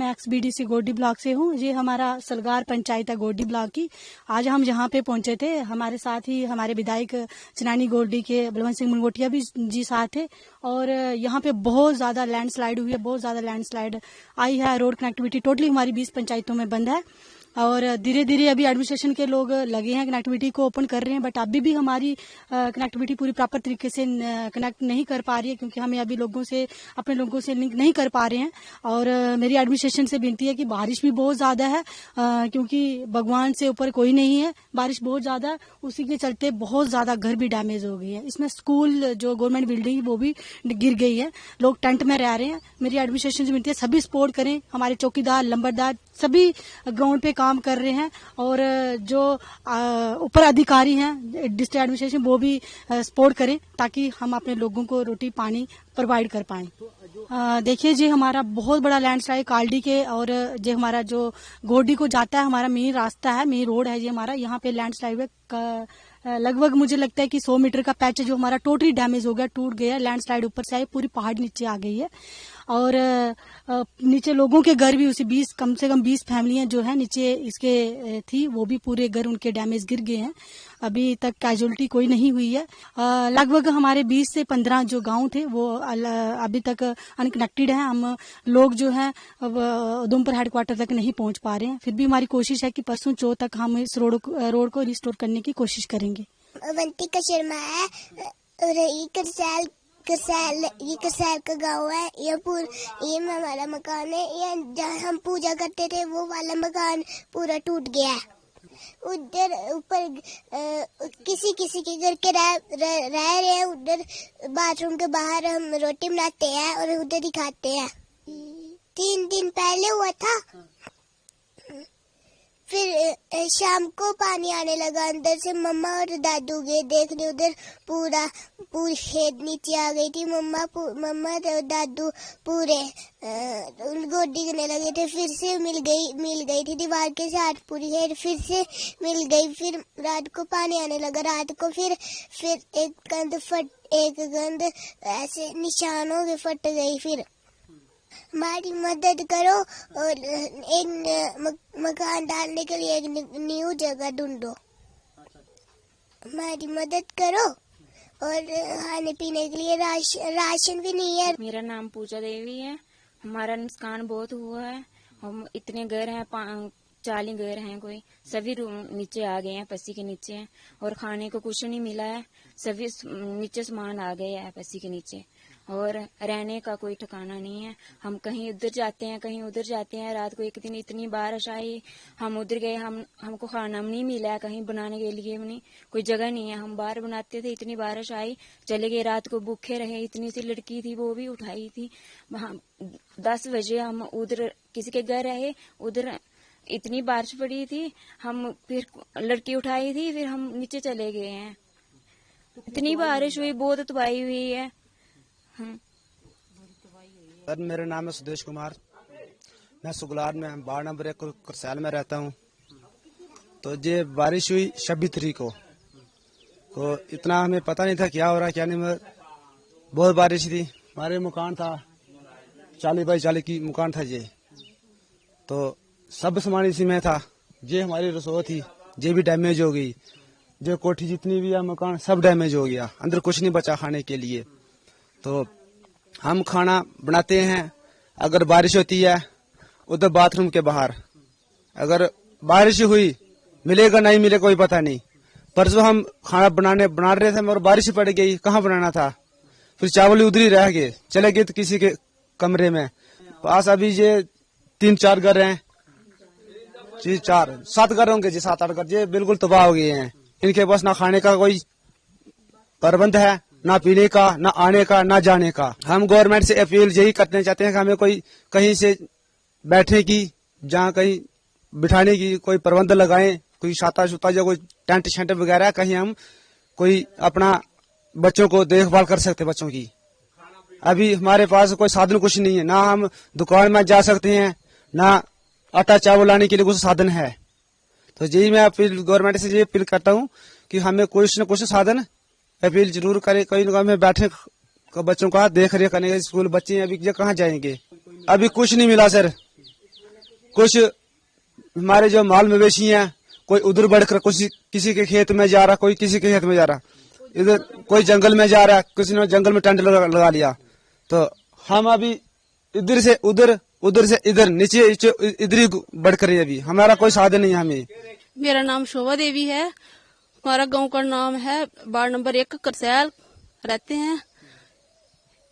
मैं XBDC गोड्डी block से हूँ। ये हमारा सलगार पंचायत है गोड्डी ब्लॉक की। आज हम यहाँ पे पहुंचे थे, हमारे साथ ही हमारे विधायक चनैनी गोड्डी के बलवंत सिंह मुनगोटिया भी जी साथ थे। और यहाँ पे बहुत ज्यादा लैंडस्लाइड हुई है, बहुत ज्यादा लैंडस्लाइड आई है। रोड कनेक्टिविटी टोटली हमारी 20 पंचायतों में बंद है और धीरे धीरे अभी एडमिनिस्ट्रेशन के लोग लगे हैं, कनेक्टिविटी को ओपन कर रहे हैं, बट अभी भी हमारी कनेक्टिविटी पूरी प्रॉपर तरीके से कनेक्ट नहीं कर पा रही है, क्योंकि हमें अभी अपने लोगों से लिंक नहीं कर पा रहे हैं। और मेरी एडमिनिस्ट्रेशन से विनती है कि बारिश भी बहुत ज्यादा है, क्योंकि भगवान से ऊपर कोई नहीं है, बारिश बहुत ज्यादा है, उसी के चलते बहुत ज्यादा घर भी डैमेज हो गई है। इसमें स्कूल जो गवर्नमेंट बिल्डिंग वो भी गिर गई है, लोग टेंट में रह रहे हैं। मेरी एडमिनिस्ट्रेशन से विनती है सभी सपोर्ट करें, हमारे चौकीदार लंबरदार सभी ग्राउंड पे काम कर रहे हैं और जो ऊपर अधिकारी हैं डिस्ट्रिक्ट एडमिनिस्ट्रेशन वो भी सपोर्ट करें ताकि हम अपने लोगों को रोटी पानी प्रोवाइड कर पाएं। देखिए जी, हमारा बहुत बड़ा लैंडस्लाइड कालडी के और जो हमारा जो गोड्डी को जाता है, हमारा मेन रास्ता है, मेन रोड है जी हमारा, यहाँ पे लैंडस्लाइड लगभग मुझे लगता है कि 100 मीटर का पैच जो हमारा टोटली डैमेज हो गया, टूट गया। लैंडस्लाइड ऊपर से आई, पूरी पहाड़ नीचे आ गई है और नीचे लोगों के घर भी उसी कम से कम 20 फैमिलियां जो है नीचे इसके थी, वो भी पूरे घर उनके डैमेज गिर गए हैं। अभी तक कैजुअलिटी कोई नहीं हुई है। लगभग हमारे 20 से 15 जो गांव थे वो अभी तक अनकनेक्टेड हैं। हम लोग जो है उधमपुर हेडक्वार्टर तक नहीं पहुंच पा रहे हैं। फिर भी हमारी कोशिश है कि परसों चौथ तक हम इस रोड को रिस्टोर करने की कोशिश करेंगे। अवंतिका शर्मा है और ये करसैल का गाँव है। ये हमारा मकान है। ये जहाँ हम पूजा करते थे वो वाला मकान पूरा टूट गया है। उधर ऊपर किसी के घर के रह रहे हैं। उधर बाथरूम के बाहर हम रोटी बनाते हैं और उधर ही खाते हैं। 3 दिन पहले हुआ था, फिर शाम को पानी आने लगा अंदर से। मम्मा और दादू गए देखने, उधर पूरी खेत नीचे आ गई थी। मम्मा और दादू पूरे गोड्डी करने लगे थे। फिर से मिल गई थी दीवार के साथ पूरी खेत, फिर से मिल गई। फिर रात को पानी आने लगा। रात को फिर एक कंध ऐसे निशान हो गए, फट गई। फिर हमारी मदद करो और एक मकान डालने के लिए एक न्यू जगह ढूंढो। हमारी मदद करो और खाने पीने के लिए राशन भी नहीं है। मेरा नाम पूजा देवी है। हमारा नुकसान बहुत हुआ है। हम इतने घर हैं, 40 घर हैं, कोई सभी नीचे आ गए हैं, पसी के नीचे हैं और खाने को कुछ नहीं मिला है। सभी नीचे सामान आ गया है पसी के नीचे और रहने का कोई ठिकाना नहीं है। हम कहीं उधर जाते हैं, कहीं उधर जाते हैं। रात को एक दिन इतनी बारिश आई, हम उधर गए, हमको खाना नहीं मिला है, कहीं बनाने के लिए नहीं, कोई जगह नहीं है। हम बाहर बनाते थे, इतनी बारिश आई, चले गए। रात को भूखे रहे। इतनी सी लड़की थी, वो भी उठाई थी। 10 बजे हम उधर किसी के घर रहे, उधर इतनी बारिश पड़ी थी, हम फिर लड़की उठाई थी, फिर हम नीचे चले गए हैं। इतनी बारिश हुई, बहुत तबाही हुई है। सर, मेरा नाम है सुदेश कुमार। मैं सुगलार में वार्ड नंबर 1 करसैल में रहता हूँ। तो ये बारिश हुई 26 तारीख को, तो इतना हमें पता नहीं था क्या हो रहा क्या नहीं। बहुत बारिश थी। हमारे मकान था 40 बाई 40 की मकान था ये, तो सब सामान इसी में था। ये हमारी रसोई थी, ये भी डैमेज हो गई। जो कोठी जितनी भी है मकान सब डैमेज हो गया, अंदर कुछ नहीं बचा खाने के लिए। तो हम खाना बनाते हैं, अगर बारिश होती है उधर बाथरूम के बाहर, अगर बारिश हुई मिलेगा नहीं मिलेगा कोई पता नहीं। परसों हम खाना बना रहे थे और बारिश पड़ गई, कहाँ बनाना था। फिर चावल उधर ही रह गए, चले गए तो किसी के कमरे में। पास अभी ये 3-4 घर हैं जी, 4-7 घर होंगे जी, 7-8 घर ये बिल्कुल तबाह हो गए हैं। इनके पास ना खाने का कोई प्रबंध है, ना पीने का, ना आने का, ना जाने का। हम गवर्नमेंट से अपील यही करना चाहते हैं कि हमें कोई कहीं से बैठने की, जहाँ कहीं बिठाने की कोई प्रबंध लगाएं, कोई छाता छुता या कोई टेंट शेंट वगैरह, कहीं हम कोई अपना बच्चों को देखभाल कर सकते बच्चों की। अभी हमारे पास कोई साधन कुछ नहीं है, ना हम दुकान में जा सकते हैं, ना आटा चावल लाने के लिए कुछ साधन है। तो यही मैं अपील गवर्नमेंट से ये अपील करता हूँ कि हमें कुछ न कुछ साधन अपील जरूर करे। कोई में बैठने का, बच्चों का देख रेख करने का, स्कूल बच्चे अभी ये कहाँ जाएंगे। अभी कुछ नहीं मिला सर, कुछ हमारे जो माल मवेशी हैं कोई उधर बढ़कर किसी के खेत में जा रहा, कोई किसी के खेत में जा रहा, इधर कोई जंगल में जा रहा, किसी ने जंगल में टेंट लगा लिया। तो हम अभी इधर से उधर, उधर से इधर, नीचे इधर ही बढ़कर है, अभी हमारा कोई साधन नहीं है। हमें मेरा नाम शोभा देवी है, हमारा गांव का नाम है वार्ड नंबर 1 करसैल रहते हैं।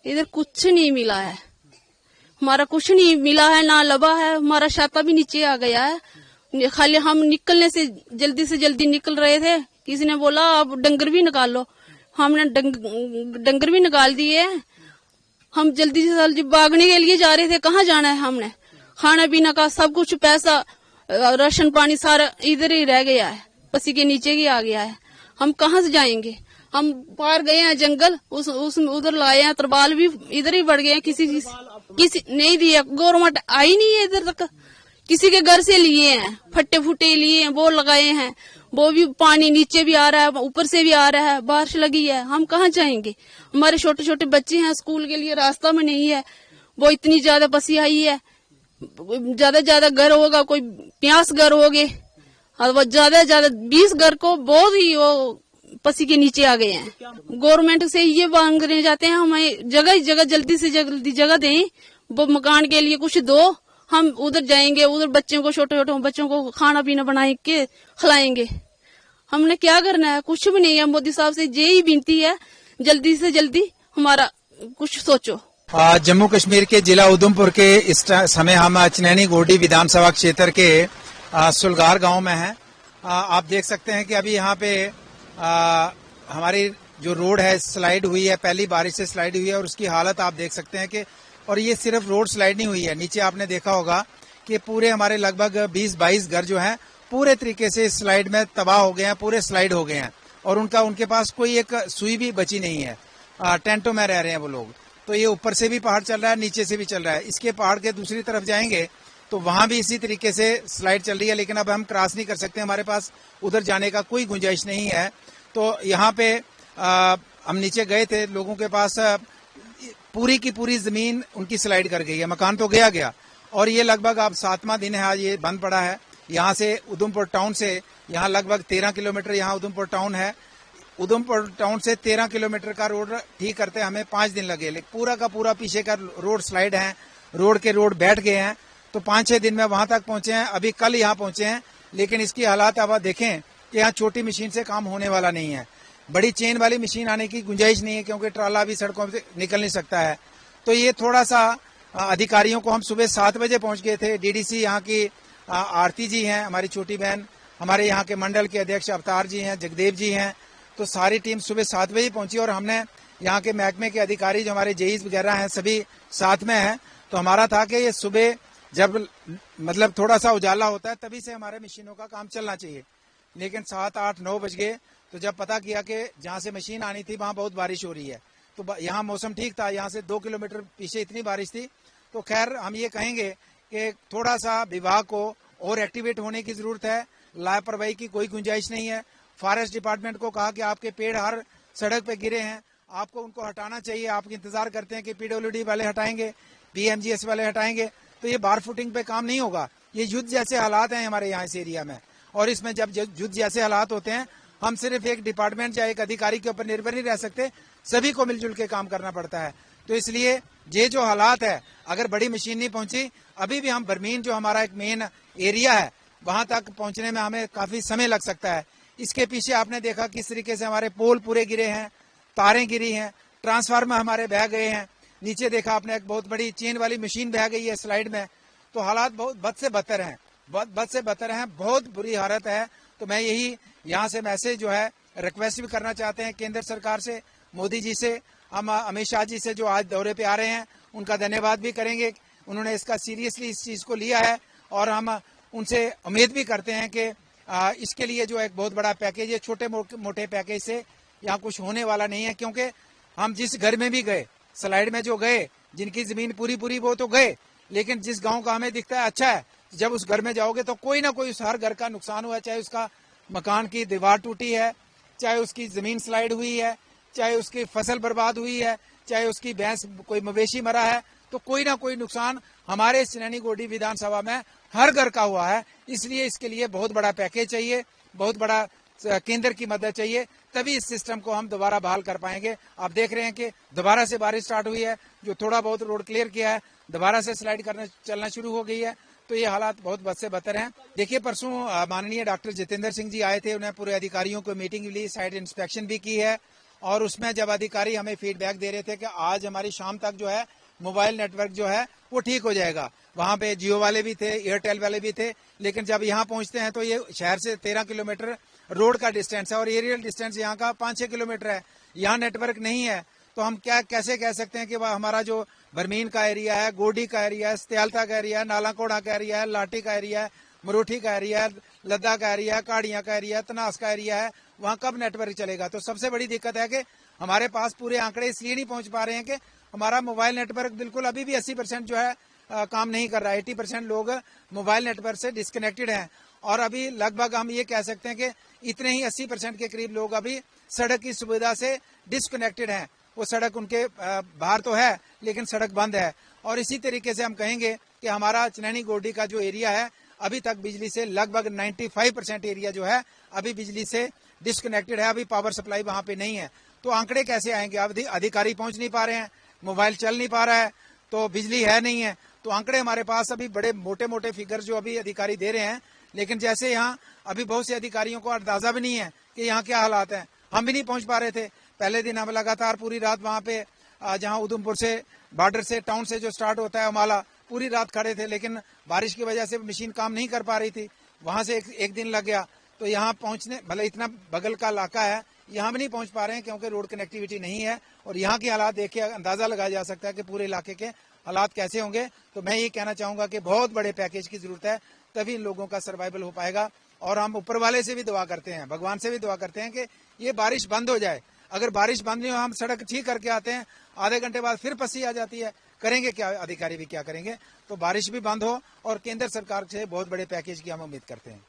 इधर कुछ नहीं मिला है, हमारा कुछ नहीं मिला है, ना लबा है, हमारा छाता भी नीचे आ गया है। खाली हम निकलने से जल्दी निकल रहे थे, किसी ने बोला आप डंगर भी निकाल लो, हमने डंगर भी निकाल दिए। हम जल्दी से जल्दी भागने के लिए जा रहे थे, कहाँ जाना है, हमने खाना पीना का सब कुछ, पैसा राशन पानी सारा इधर ही रह गया है, पसी के नीचे ही आ गया है। हम कहाँ से जाएंगे, हम पार गए हैं जंगल, उस उधर लाए हैं, तरपाल भी इधर ही बढ़ गए हैं, किसी नहीं दिया, गवर्नमेंट आई नहीं है इधर तक। किसी के घर से लिए हैं, फट्टे फुटे लिए हैं, वो लगाए हैं, वो भी पानी नीचे भी आ रहा है, ऊपर से भी आ रहा है, बारिश लगी है, हम कहाँ जाएंगे। हमारे छोटे छोटे बच्चे हैं, स्कूल के लिए रास्ता में नहीं है, वो इतनी ज्यादा पसी आई है। ज्यादा घर होगा, कोई 50 घर हो गए, और ज्यादा 20 घर को बहुत ही वो पसी के नीचे आ गए हैं। गवर्नमेंट से ये मांगने जाते हैं, हमें जगह जल्दी से जल्दी जगह दें, वो मकान के लिए कुछ दो, हम उधर जाएंगे, उधर बच्चों को, छोटे छोटे बच्चों को खाना पीना बना के खिलाएंगे। हमने क्या करना है, कुछ भी नहीं है। मोदी साहब से यही विनती है, जल्दी से जल्दी हमारा कुछ सोचो। जम्मू कश्मीर के जिला उधमपुर के इस समय हम चनैनी गोडी विधानसभा क्षेत्र के सुलगार गांव में हैं। आप देख सकते हैं कि अभी यहाँ पे हमारी जो रोड है स्लाइड हुई है, पहली बारिश से स्लाइड हुई है, और उसकी हालत आप देख सकते हैं कि, और ये सिर्फ रोड स्लाइड नहीं हुई है, नीचे आपने देखा होगा कि पूरे हमारे लगभग 20-22 घर जो हैं पूरे तरीके से स्लाइड में तबाह हो गए हैं, पूरे स्लाइड हो गए हैं, और उनके पास कोई एक सुई भी बची नहीं है। टेंटों में रह रहे हैं वो लोग। तो ये ऊपर से भी पहाड़ चल रहा है, नीचे से भी चल रहा है। इसके पहाड़ के दूसरी तरफ जाएंगे तो वहां भी इसी तरीके से स्लाइड चल रही है, लेकिन अब हम क्रॉस नहीं कर सकते, हमारे पास उधर जाने का कोई गुंजाइश नहीं है। तो यहाँ पे हम नीचे गए थे, लोगों के पास पूरी की पूरी जमीन उनकी स्लाइड कर गई है, मकान तो गया, और ये लगभग अब 7वां दिन है आज ये बंद पड़ा है। यहाँ से उधमपुर टाउन से यहाँ लगभग 13 किलोमीटर यहाँ उधमपुर टाउन है। उधमपुर टाउन से 13 किलोमीटर का रोड ठीक करते हमें 5 दिन लगे, लेकिन पूरा का पूरा पीछे का रोड स्लाइड है, रोड बैठ गए हैं। तो 5-6 दिन में वहां तक पहुंचे हैं, अभी कल यहाँ पहुंचे हैं, लेकिन इसकी हालात अब देखें कि यहाँ छोटी मशीन से काम होने वाला नहीं है, बड़ी चेन वाली मशीन आने की गुंजाइश नहीं है, क्योंकि ट्राला भी सड़कों से निकल नहीं सकता है। तो ये थोड़ा सा अधिकारियों को, हम सुबह 7 बजे पहुंच गए थे। डीडीसी यहाँ की आरती जी हैं, हमारी छोटी बहन, हमारे यहाँ के मंडल के अध्यक्ष अवतार जी हैं, जगदेव जी हैं, तो सारी टीम सुबह 7 बजे पहुंची, और हमने यहाँ के महकमे के अधिकारी जो हमारे जेईस वगैरह हैं सभी साथ में हैं। तो हमारा था कि ये सुबह जब मतलब थोड़ा सा उजाला होता है तभी से हमारे मशीनों का काम चलना चाहिए, लेकिन 7, 8, 9 बज गए। तो जब पता किया कि जहाँ से मशीन आनी थी वहाँ बहुत बारिश हो रही है, तो यहाँ मौसम ठीक था, यहाँ से 2 किलोमीटर पीछे इतनी बारिश थी। तो खैर हम ये कहेंगे कि थोड़ा सा विभाग को और एक्टिवेट होने की जरूरत है, लापरवाही की कोई गुंजाइश नहीं है। फॉरेस्ट डिपार्टमेंट को कहा कि आपके पेड़ हर सड़क पे गिरे हैं, आपको उनको हटाना चाहिए। आप इंतजार करते हैं कि पीडब्ल्यूडी वाले हटाएंगे, पीएमजीएस वाले हटाएंगे, तो ये बार फुटिंग पे काम नहीं होगा। ये युद्ध जैसे हालात हैं हमारे यहाँ इस एरिया में, और इसमें जब युद्ध जैसे हालात होते हैं, हम सिर्फ एक डिपार्टमेंट या एक अधिकारी के ऊपर निर्भर नहीं रह सकते, सभी को मिलजुल के काम करना पड़ता है। तो इसलिए ये जो हालात है, अगर बड़ी मशीन नहीं पहुंची, अभी भी हम बरमीन जो हमारा एक मेन एरिया है वहां तक पहुंचने में हमें काफी समय लग सकता है। इसके पीछे आपने देखा किस तरीके से हमारे पोल पूरे गिरे हैं, तारें गिरी हैं, ट्रांसफार्मर हमारे बह गए हैं, नीचे देखा आपने एक बहुत बड़ी चेन वाली मशीन बह गई है स्लाइड में। तो हालात बहुत बद से बदतर हैं, बहुत बुरी हालत है। तो मैं यही यहाँ से मैसेज जो है रिक्वेस्ट भी करना चाहते हैं केंद्र सरकार से, मोदी जी से, हम अमित शाह जी से जो आज दौरे पे आ रहे हैं उनका धन्यवाद भी करेंगे, उन्होंने इसका सीरियसली इस चीज को लिया है, और हम उनसे उम्मीद भी करते हैं कि इसके लिए जो एक बहुत बड़ा पैकेज है, छोटे मोटे पैकेज से यहाँ कुछ होने वाला नहीं है। क्योंकि हम जिस घर में भी गए, स्लाइड में जो गए, जिनकी जमीन पूरी वो तो गए, लेकिन जिस गांव का हमें दिखता है अच्छा है, जब उस घर में जाओगे तो कोई ना कोई उस हर घर का नुकसान हुआ है, चाहे उसका मकान की दीवार टूटी है, चाहे उसकी जमीन स्लाइड हुई है, चाहे उसकी फसल बर्बाद हुई है, चाहे उसकी भैंस कोई मवेशी मरा है। तो कोई ना कोई नुकसान हमारे चनैनी गोड्डी विधानसभा में हर घर का हुआ है। इसलिए इसके लिए बहुत बड़ा पैकेज चाहिए, बहुत बड़ा केंद्र की मदद चाहिए, तभी इस सिस्टम को हम दोबारा बहाल कर पाएंगे। आप देख रहे हैं कि दोबारा से बारिश स्टार्ट हुई है, जो थोड़ा बहुत रोड क्लियर किया है दोबारा से स्लाइड करने चलना शुरू हो गई है, तो ये हालात बहुत बद से बदतर हैं। देखिए, परसों माननीय डॉक्टर जितेंद्र सिंह जी आए थे, उन्हें पूरे अधिकारियों को मीटिंग ली, साइट इंस्पेक्शन भी की है, और उसमें जब अधिकारी हमें फीडबैक दे रहे थे कि आज हमारी शाम तक जो है मोबाइल नेटवर्क जो है वो ठीक हो जाएगा। वहां पे जियो वाले भी थे, एयरटेल वाले भी थे, लेकिन जब यहाँ पहुंचते हैं तो ये शहर से 13 किलोमीटर रोड का डिस्टेंस है और एरियल डिस्टेंस यहाँ का 5-6 किलोमीटर है। यहाँ नेटवर्क नहीं है, तो हम कैसे कह सकते हैं कि वह हमारा जो बरमीन का एरिया है, गोडी का एरिया है, स्त्यालता का एरिया है, नालाकोड़ा का एरिया है, लाठी का एरिया है, मरोठी का एरिया है, लद्दा का एरिया है, काड़िया का एरिया है, तनास का एरिया है, वहाँ कब नेटवर्क चलेगा। तो सबसे बड़ी दिक्कत है कि हमारे पास पूरे आंकड़े इसलिए नहीं पहुंच पा रहे हैं कि हमारा मोबाइल नेटवर्क बिल्कुल अभी भी 80% जो है काम नहीं कर रहा है। 80% लोग मोबाइल नेटवर्क से डिस्कनेक्टेड हैं, और अभी लगभग हम ये कह सकते हैं कि इतने ही 80% के करीब लोग अभी सड़क की सुविधा से डिस्कनेक्टेड हैं। वो सड़क उनके बाहर तो है, लेकिन सड़क बंद है। और इसी तरीके से हम कहेंगे कि हमारा चनैनी गोड्डी का जो एरिया है अभी तक बिजली से लगभग 95% एरिया जो है अभी बिजली से डिस्कनेक्टेड है, अभी पावर सप्लाई वहां पे नहीं है। तो आंकड़े कैसे आएंगे? अभी अधिकारी पहुंच नहीं पा रहे हैं, मोबाइल चल नहीं पा रहा है, तो बिजली है नहीं है, तो आंकड़े हमारे पास अभी बड़े मोटे मोटे फिगर जो अभी अधिकारी दे रहे हैं, लेकिन जैसे यहाँ अभी बहुत से अधिकारियों को अंदाजा भी नहीं है कि यहाँ क्या हालात हैं। हम भी नहीं पहुंच पा रहे थे। पहले दिन हम लगातार पूरी रात वहां पे जहां उधमपुर से बॉर्डर से टाउन से जो स्टार्ट होता है अमाला, पूरी रात खड़े थे, लेकिन बारिश की वजह से मशीन काम नहीं कर पा रही थी। वहां से एक दिन लग गया, तो यहाँ पहुंचने भले इतना बगल का इलाका है, यहाँ भी नहीं पहुंच पा रहे हैं क्योंकि रोड कनेक्टिविटी नहीं है। और यहाँ के हालात देख के अंदाजा लगाया जा सकता है कि पूरे इलाके के हालात कैसे होंगे। तो मैं ये कहना चाहूंगा कि बहुत बड़े पैकेज की जरूरत है, तभी इन लोगों का सर्वाइवल हो पाएगा। और हम ऊपर वाले से भी दुआ करते हैं, भगवान से भी दुआ करते हैं कि ये बारिश बंद हो जाए। अगर बारिश बंद नहीं हो, हम सड़क ठीक करके आते हैं, आधे घंटे बाद फिर पस्सी आ जाती है, करेंगे क्या? अधिकारी भी क्या करेंगे? तो बारिश भी बंद हो और केंद्र सरकार से बहुत बड़े पैकेज की हम उम्मीद करते हैं।